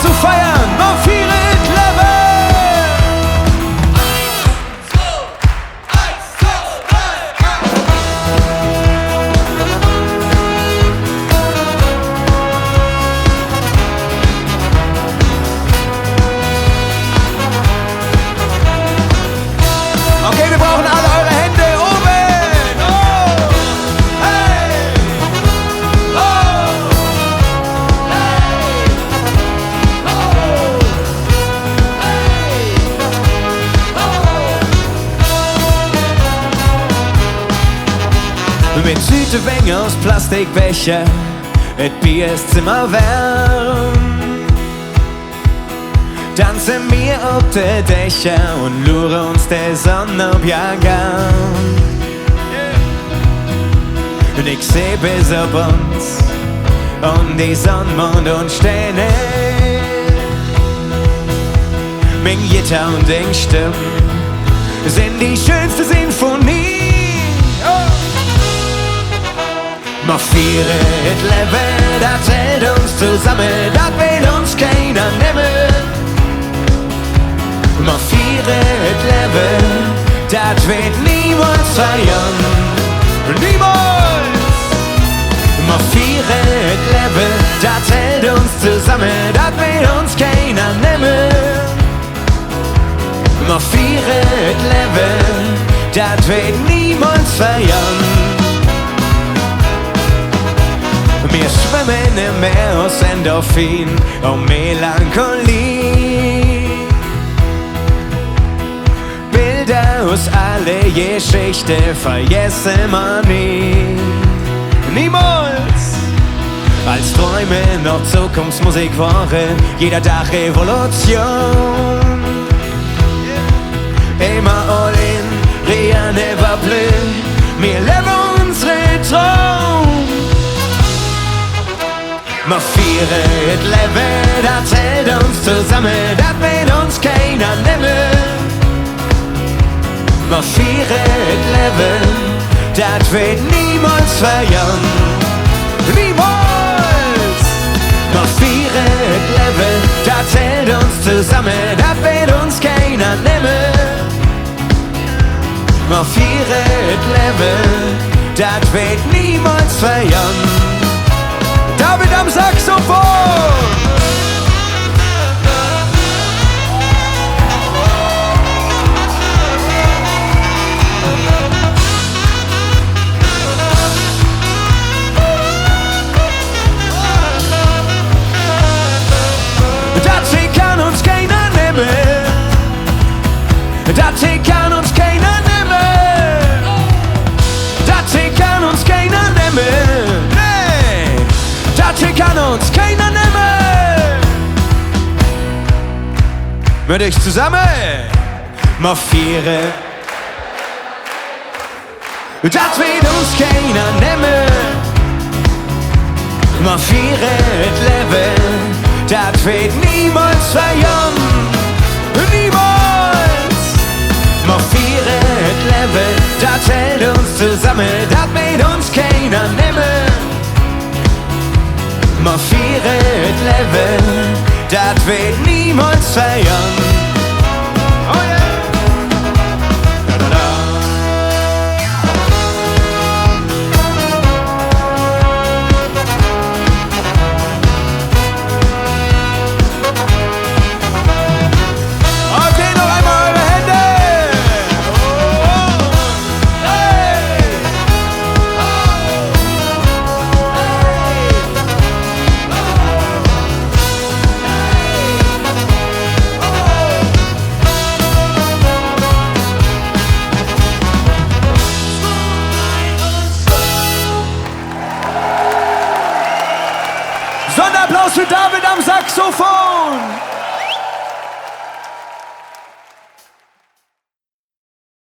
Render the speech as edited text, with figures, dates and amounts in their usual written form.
zu feiern, noch viel Leben. Okay, wir brauchen alle eure Hände oben. Oh, hey. Oh, hey. Oh, hey. Oh. Mit Südewänge aus Plastikbecher, et Bier ist Zimmer wärm. Tanzen wir auf de Dächer und lure uns der Sonne ob Jahrgang. Und ich seh bis auf uns und die Sonne, Mond und Sterne. Mein Gitarre und den Stimmen sind die schönste Sinfonie. Oh. Wir feiern das Leben, das hält uns zusammen, das will uns keiner nehmen. Wir feiern das Leben, das wird niemals feiern. Niemals! Wir feiern das Leben, das hält uns zusammen, das will uns keiner nehmen. Wir feiern das Leben, das wird niemals feiern. Wir schwimmen im Meer aus Endorphin und Melancholie. Aus alle Geschichte vergessen wir nie. Niemals! Als Träume noch Zukunftsmusik waren, jeder Tag Revolution. Immer all in, rien ne va plus, wir leben unsere Traum. Wir feiern das Leben, das hält uns zusammen, das will uns keiner nehmen. Wir feiern das Leben, das wird niemals feiern. Niemals! Wir feiern das Leben, das hält uns zusammen, das wird uns keiner nehmen. Wir feiern das Leben, das wird niemals feiern. David am Saxophon! Das hier kann uns keiner nehmen. Das hier kann uns keiner nehmen. Nee, das hier kann uns keiner nehmen. Mit euch zusammen. Wir feiern. Das wird uns keiner nehmen. Wir feiern das Leben. Das wird niemals feiern. Niemals. Wir feiern das Leben, das hält uns zusammen, das wird uns keiner nehmen. Wir feiern das Leben, das wird niemals feiern. Oh yeah! Da, da, da. Okay, noch einmal eure Hände! Sonderapplaus für David am Saxophon!